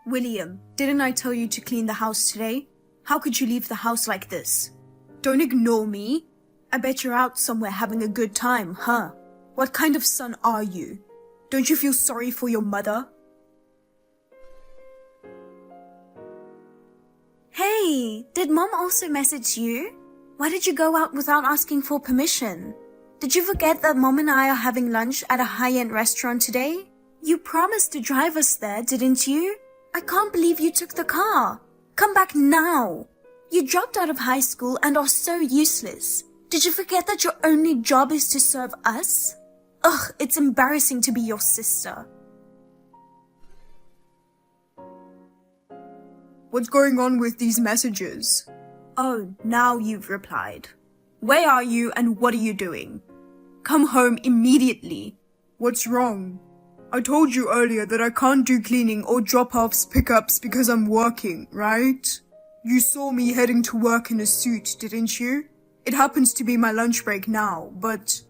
William, didn't I tell you to clean the house today? How could you leave the house like this? Don't ignore me. I bet you're out somewhere having a good time, huh? What kind of son are you? Don't you feel sorry for your mother? Hey, did Mom also message you? Why did you go out without asking for permission? Did you forget that Mom and I are having lunch at a high-end restaurant today? You promised to drive us there, didn't you? I can't believe you took the car. Come back now. You dropped out of high school and are so useless. Did you forget that your only job is to serve us? Ugh, it's embarrassing to be your sister. What's going on with these messages? Oh, now you've replied. Where are you and what are you doing? Come home immediately. What's wrong? I told you earlier that I can't do cleaning or drop-offs, pickups because I'm working, right? You saw me heading to work in a suit, didn't you? It happens to be my lunch break now, but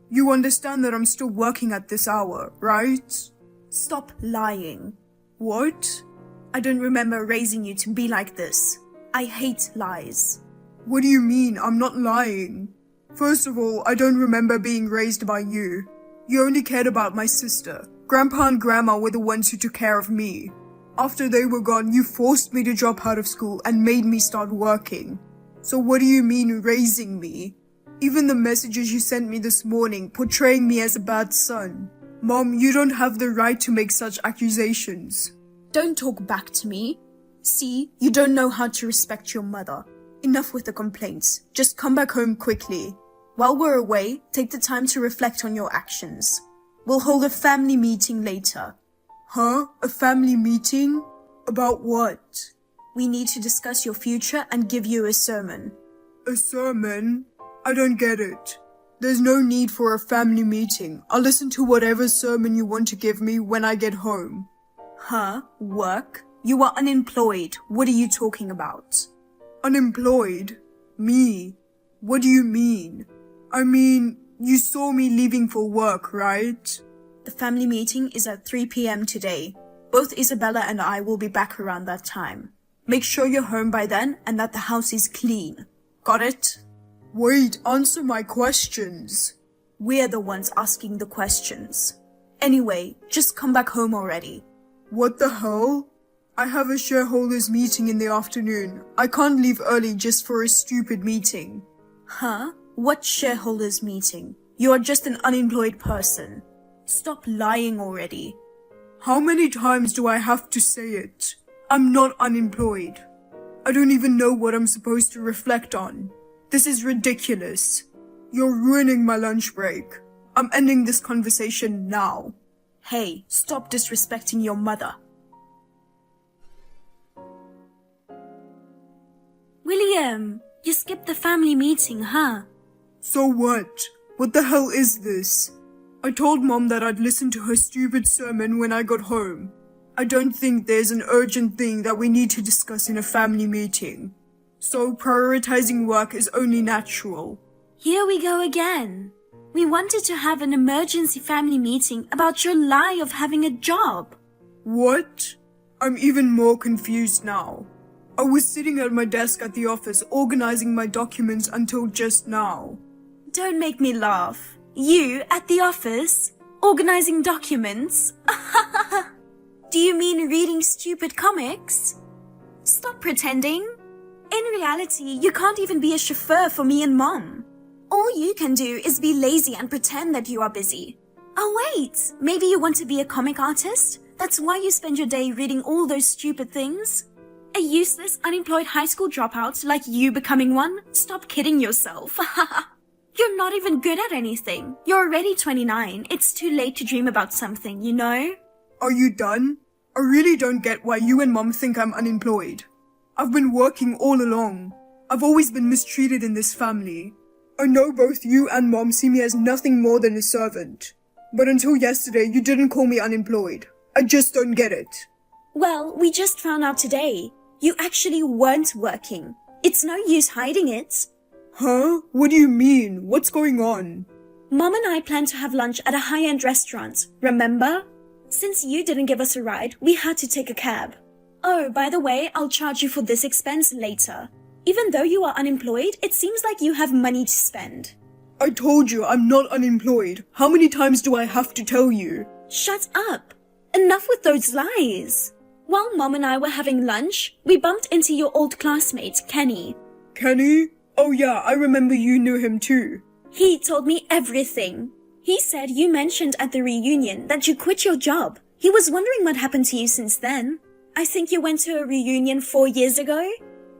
you understand that I'm still working at this hour, right? Stop lying. What? I don't remember raising you to be like this. I hate lies. What do you mean? I'm not lying. First of all, I don't remember being raised by you. You only cared about my sister. Grandpa and Grandma were the ones who took care of me. After they were gone, you forced me to drop out of school and made me start working. So what do you mean raising me? Even the messages you sent me this morning portraying me as a bad son. Mom, you don't have the right to make such accusations. Don't talk back to me. See, you don't know how to respect your mother. Enough with the complaints. Just come back home quickly. While we're away, take the time to reflect on your actions. We'll hold a family meeting later. Huh? A family meeting? About what? We need to discuss your future and give you a sermon. A sermon? I don't get it. There's no need for a family meeting. I'll listen to whatever sermon you want to give me when I get home. Huh? Work? You are unemployed. What are you talking about? Unemployed? Me? What do you mean? I mean, you saw me leaving for work, right? The family meeting is at 3 p.m. today. Both Isabella and I will be back around that time. Make sure you're home by then and that the house is clean. Got it? Wait, answer my questions. We're the ones asking the questions. Anyway, just come back home already. What the hell? I have a shareholders meeting in the afternoon. I can't leave early just for a stupid meeting. Huh? What shareholders meeting? You are just an unemployed person. Stop lying already. How many times do I have to say it? I'm not unemployed. I don't even know what I'm supposed to reflect on. This is ridiculous. You're ruining my lunch break. I'm ending this conversation now. Hey, stop disrespecting your mother. William, you skipped the family meeting, huh? So what? What the hell is this? I told Mom that I'd listen to her stupid sermon when I got home. I don't think there's an urgent thing that we need to discuss in a family meeting. So prioritizing work is only natural. Here we go again. We wanted to have an emergency family meeting about your lie of having a job. What? I'm even more confused now. I was sitting at my desk at the office organizing my documents until just now. Don't make me laugh. You, at the office, organizing documents? Do you mean reading stupid comics? Stop pretending. In reality, you can't even be a chauffeur for me and Mom. All you can do is be lazy and pretend that you are busy. Oh wait, maybe you want to be a comic artist? That's why you spend your day reading all those stupid things? A useless, unemployed high school dropout like you becoming one? Stop kidding yourself. You're not even good at anything. You're already 29. It's too late to dream about something, you know? Are you done? I really don't get why you and Mom think I'm unemployed. I've been working all along. I've always been mistreated in this family. I know both you and Mom see me as nothing more than a servant. But until yesterday, you didn't call me unemployed. I just don't get it. Well, we just found out today. You actually weren't working. It's no use hiding it. Huh? What do you mean? What's going on? Mom and I planned to have lunch at a high-end restaurant, remember? Since you didn't give us a ride, we had to take a cab. Oh, by the way, I'll charge you for this expense later. Even though you are unemployed, it seems like you have money to spend. I told you I'm not unemployed. How many times do I have to tell you? Shut up. Enough with those lies. While Mom and I were having lunch, we bumped into your old classmate, Kenny. Kenny? Oh yeah, I remember you knew him too. He told me everything. He said you mentioned at the reunion that you quit your job. He was wondering what happened to you since then. I think you went to a reunion 4 years ago.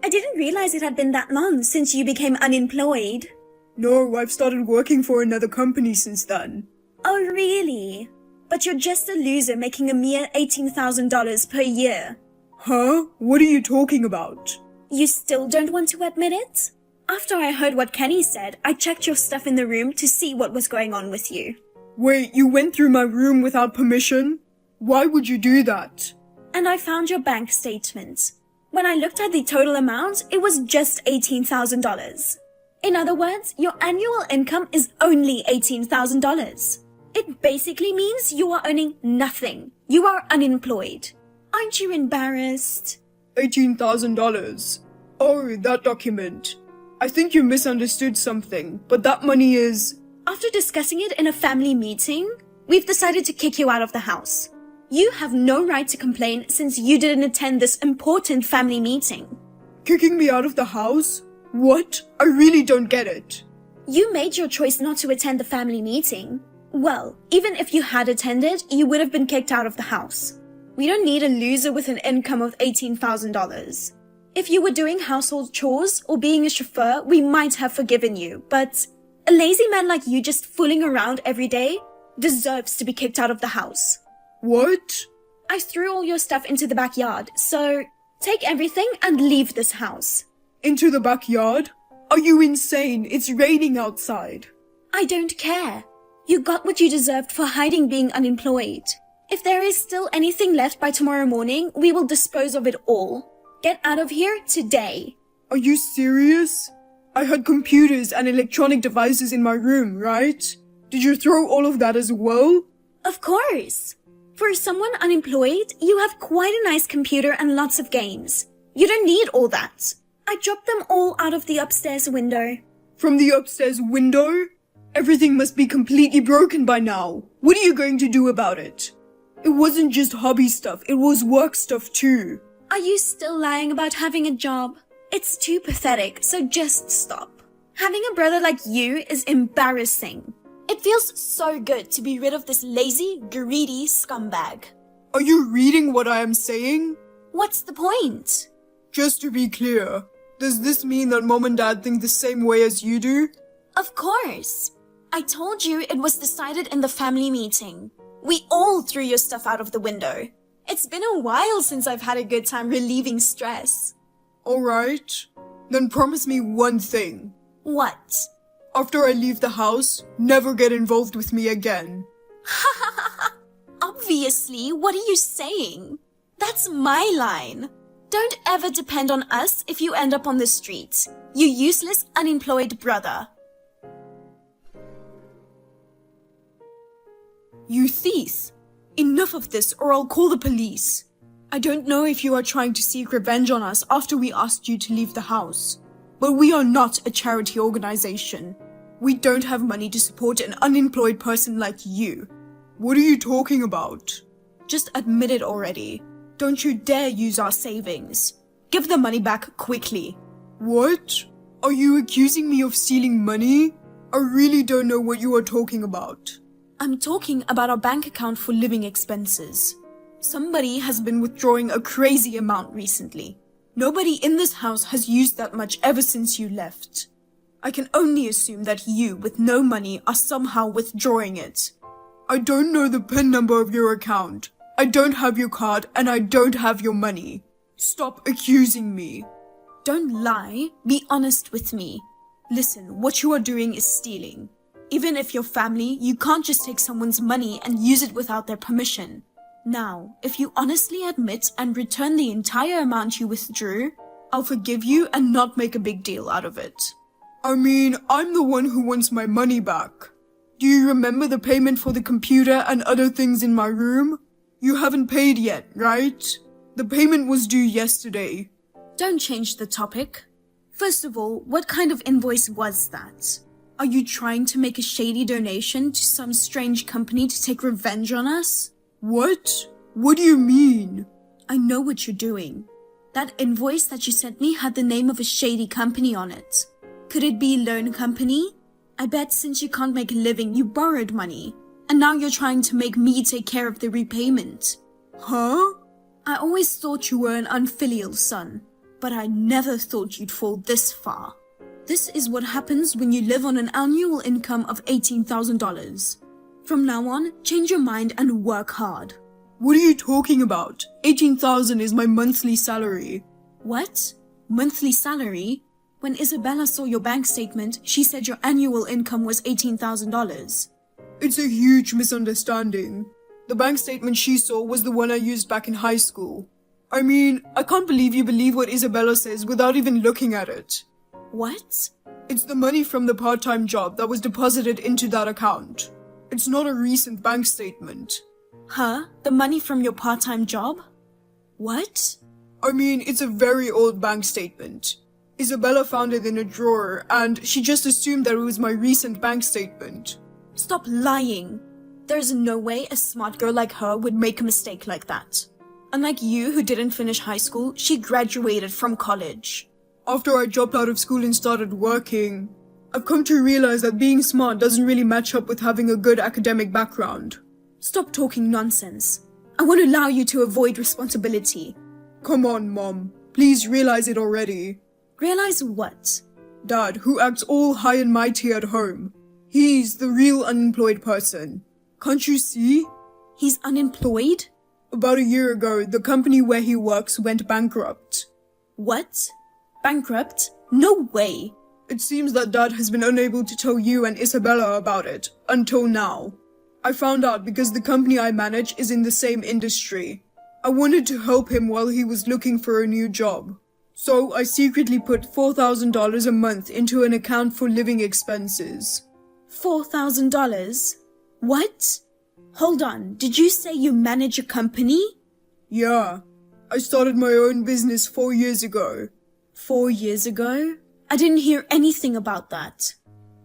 I didn't realize it had been that long since you became unemployed. No, I've started working for another company since then. Oh, really? But you're just a loser making a mere $18,000 per year. Huh? What are you talking about? You still don't want to admit it? After I heard what Kenny said, I checked your stuff in the room to see what was going on with you. Wait, you went through my room without permission? Why would you do that? And I found your bank statement. When I looked at the total amount, it was just $18,000. In other words, your annual income is only $18,000. It basically means you are earning nothing. You are unemployed. Aren't you embarrassed? $18,000. Oh, that document. I think you misunderstood something, but that money is... After discussing it in a family meeting, we've decided to kick you out of the house. You have no right to complain since you didn't attend this important family meeting. Kicking me out of the house? What? I really don't get it. You made your choice not to attend the family meeting. Well, even if you had attended, you would have been kicked out of the house. We don't need a loser with an income of $18,000. If you were doing household chores or being a chauffeur, we might have forgiven you, but a lazy man like you just fooling around every day deserves to be kicked out of the house. What? I threw all your stuff into the backyard, so take everything and leave this house. Into the backyard? Are you insane? It's raining outside. I don't care. You got what you deserved for hiding being unemployed. If there is still anything left by tomorrow morning, we will dispose of it all. Get out of here today. Are you serious? I had computers and electronic devices in my room, right? Did you throw all of that as well? Of course. For someone unemployed, you have quite a nice computer and lots of games. You don't need all that. I dropped them all out of the upstairs window. From the upstairs window? Everything must be completely broken by now. What are you going to do about it? It wasn't just hobby stuff, it was work stuff too. Are you still lying about having a job? It's too pathetic, so just stop. Having a brother like you is embarrassing. It feels so good to be rid of this lazy, greedy scumbag. Are you reading what I am saying? What's the point? Just to be clear, does this mean that Mom and Dad think the same way as you do? Of course. I told you it was decided in the family meeting. We all threw your stuff out of the window. It's been a while since I've had a good time relieving stress. Alright, then promise me one thing. What? After I leave the house, never get involved with me again. Obviously, what are you saying? That's my line. Don't ever depend on us if you end up on the street. You useless, unemployed brother. You thief! Enough of this or I'll call the police. I don't know if you are trying to seek revenge on us after we asked you to leave the house. But we are not a charity organization. We don't have money to support an unemployed person like you. What are you talking about? Just admit it already. Don't you dare use our savings. Give the money back quickly. What? Are you accusing me of stealing money? I really don't know what you are talking about. I'm talking about our bank account for living expenses. Somebody has been withdrawing a crazy amount recently. Nobody in this house has used that much ever since you left. I can only assume that you, with no money, are somehow withdrawing it. I don't know the PIN number of your account. I don't have your card and I don't have your money. Stop accusing me. Don't lie. Be honest with me. Listen, what you are doing is stealing. Even if you're family, you can't just take someone's money and use it without their permission. Now, if you honestly admit and return the entire amount you withdrew, I'll forgive you and not make a big deal out of it. I mean, I'm the one who wants my money back. Do you remember the payment for the computer and other things in my room? You haven't paid yet, right? The payment was due yesterday. Don't change the topic. First of all, what kind of invoice was that? Are you trying to make a shady donation to some strange company to take revenge on us? What? What do you mean? I know what you're doing. That invoice that you sent me had the name of a shady company on it. Could it be a loan company? I bet since you can't make a living, you borrowed money. And now you're trying to make me take care of the repayment. Huh? I always thought you were an unfilial son, but I never thought you'd fall this far. This is what happens when you live on an annual income of $18,000. From now on, change your mind and work hard. What are you talking about? 18,000 is my monthly salary. What? Monthly salary? When Isabella saw your bank statement, she said your annual income was $18,000. It's a huge misunderstanding. The bank statement she saw was the one I used back in high school. I mean, I can't believe you believe what Isabella says without even looking at it. What? It's the money from the part-time job that was deposited into that account. It's not a recent bank statement. Huh? The money from your part-time job? What? I mean, it's a very old bank statement. Isabella found it in a drawer and she just assumed that it was my recent bank statement. Stop lying. There's no way a smart girl like her would make a mistake like that. Unlike you who didn't finish high school, she graduated from college. After I dropped out of school and started working, I've come to realize that being smart doesn't really match up with having a good academic background. Stop talking nonsense. I want to allow you to avoid responsibility. Come on, Mom. Please realize it already. Realize what? Dad, who acts all high and mighty at home. He's the real unemployed person. Can't you see? He's unemployed? About a year ago, the company where he works went bankrupt. What? Bankrupt? No way. It seems that Dad has been unable to tell you and Isabella about it, until now. I found out because the company I manage is in the same industry. I wanted to help him while he was looking for a new job. So I secretly put $4,000 a month into an account for living expenses. $4,000? What? Hold on, did you say you manage a company? Yeah. I started my own business 4 years ago. 4 years ago? I didn't hear anything about that.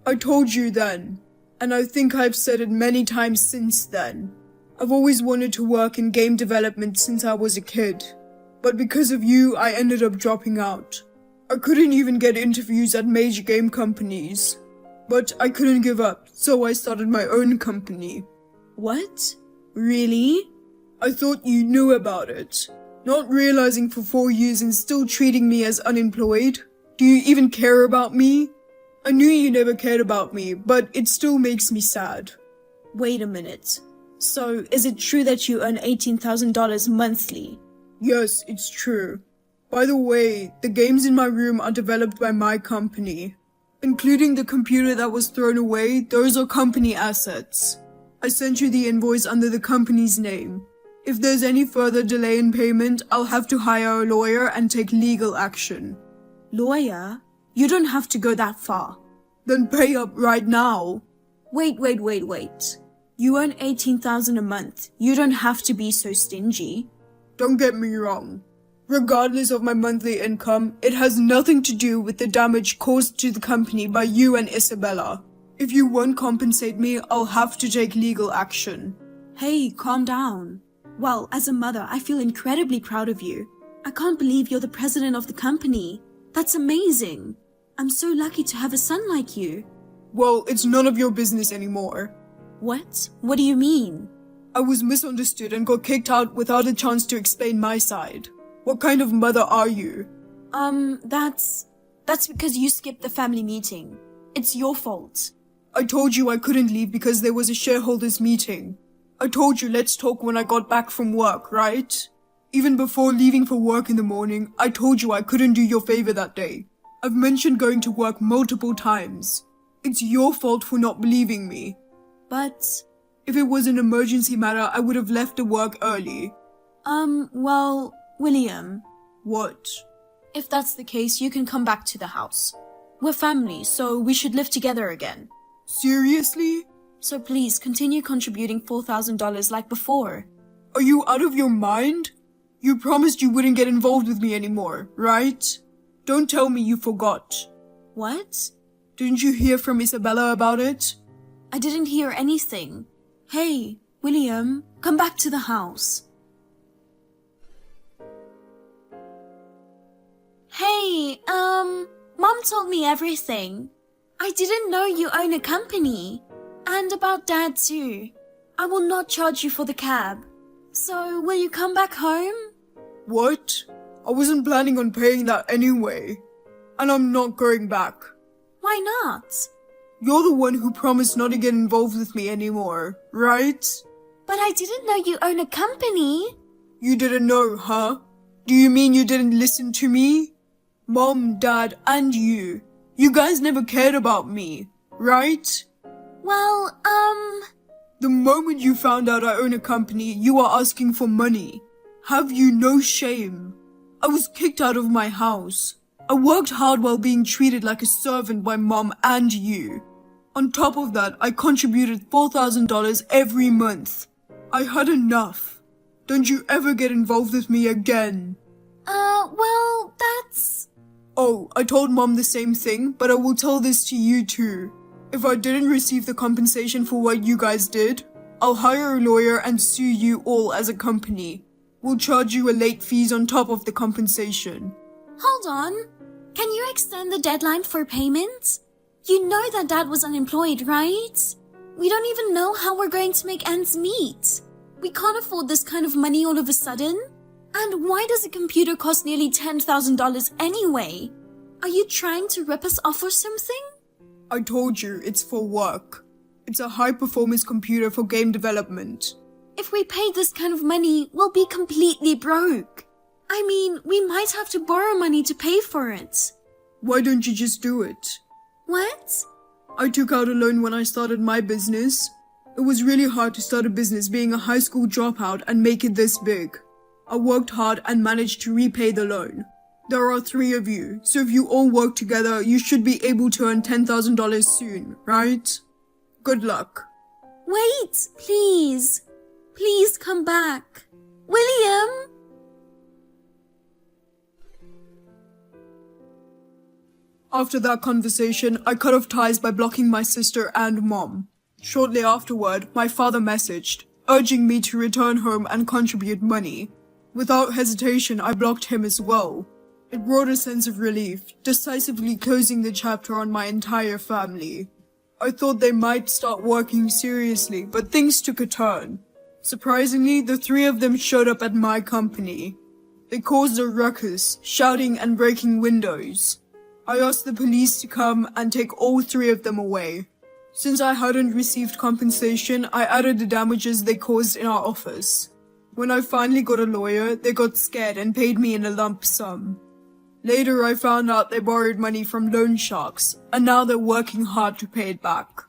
I told you then, and I think I've said it many times since then. I've always wanted to work in game development since I was a kid. But because of you, I ended up dropping out. I couldn't even get interviews at major game companies. But I couldn't give up, so I started my own company. What? Really? I thought you knew about it. Not realizing for 4 years and still treating me as unemployed. Do you even care about me? I knew you never cared about me, but it still makes me sad. Wait a minute. So, is it true that you earn $18,000 monthly? Yes, it's true. By the way, the games in my room are developed by my company. Including the computer that was thrown away, those are company assets. I sent you the invoice under the company's name. If there's any further delay in payment, I'll have to hire a lawyer and take legal action. Lawyer? You don't have to go that far. Then pay up right now. Wait. You earn $18,000 a month. You don't have to be so stingy. Don't get me wrong. Regardless of my monthly income, it has nothing to do with the damage caused to the company by you and Isabella. If you won't compensate me, I'll have to take legal action. Hey, calm down. Well, as a mother, I feel incredibly proud of you. I can't believe you're the president of the company. That's amazing. I'm so lucky to have a son like you. Well, it's none of your business anymore. What? What do you mean? I was misunderstood and got kicked out without a chance to explain my side. What kind of mother are you? That's because you skipped the family meeting. It's your fault. I told you I couldn't leave because there was a shareholders meeting. I told you let's talk when I got back from work, right? Even before leaving for work in the morning, I told you I couldn't do your favor that day. I've mentioned going to work multiple times. It's your fault for not believing me. But... If it was an emergency matter, I would have left the work early. Well, William. What? If that's the case, you can come back to the house. We're family, so we should live together again. Seriously? So please, continue contributing $4,000 like before. Are you out of your mind? You promised you wouldn't get involved with me anymore, right? Don't tell me you forgot. What? Didn't you hear from Isabella about it? I didn't hear anything. Hey, William, come back to the house. Hey, Mom told me everything. I didn't know you own a company. And about Dad too. I will not charge you for the cab. So, will you come back home? What? I wasn't planning on paying that anyway. And I'm not going back. Why not? You're the one who promised not to get involved with me anymore, right? But I didn't know you own a company. You didn't know, huh? Do you mean you didn't listen to me? Mom, Dad, and you. You guys never cared about me, right? Well, The moment you found out I own a company, you are asking for money. Have you no shame? I was kicked out of my house. I worked hard while being treated like a servant by Mom and you. On top of that, I contributed $4,000 every month. I had enough. Don't you ever get involved with me again. well, that's... Oh, I told Mom the same thing, but I will tell this to you too. If I didn't receive the compensation for what you guys did, I'll hire a lawyer and sue you all as a company. We'll charge you a late fees on top of the compensation. Hold on. Can you extend the deadline for payment? You know that Dad was unemployed, right? We don't even know how we're going to make ends meet. We can't afford this kind of money all of a sudden. And why does a computer cost nearly $10,000 anyway? Are you trying to rip us off or something? I told you, it's for work. It's a high-performance computer for game development. If we pay this kind of money, we'll be completely broke. I mean, we might have to borrow money to pay for it. Why don't you just do it? What? I took out a loan when I started my business. It was really hard to start a business being a high school dropout and make it this big. I worked hard and managed to repay the loan. There are 3 of you, so if you all work together, you should be able to earn $10,000 soon, right? Good luck. Wait, please. Please come back. William! After that conversation, I cut off ties by blocking my sister and Mom. Shortly afterward, my father messaged, urging me to return home and contribute money. Without hesitation, I blocked him as well. It brought a sense of relief, decisively closing the chapter on my entire family. I thought they might start working seriously, but things took a turn. Surprisingly, the 3 of them showed up at my company. They caused a ruckus, shouting and breaking windows. I asked the police to come and take all 3 of them away. Since I hadn't received compensation, I added the damages they caused in our office. When I finally got a lawyer, they got scared and paid me in a lump sum. Later, I found out they borrowed money from loan sharks, and now they're working hard to pay it back.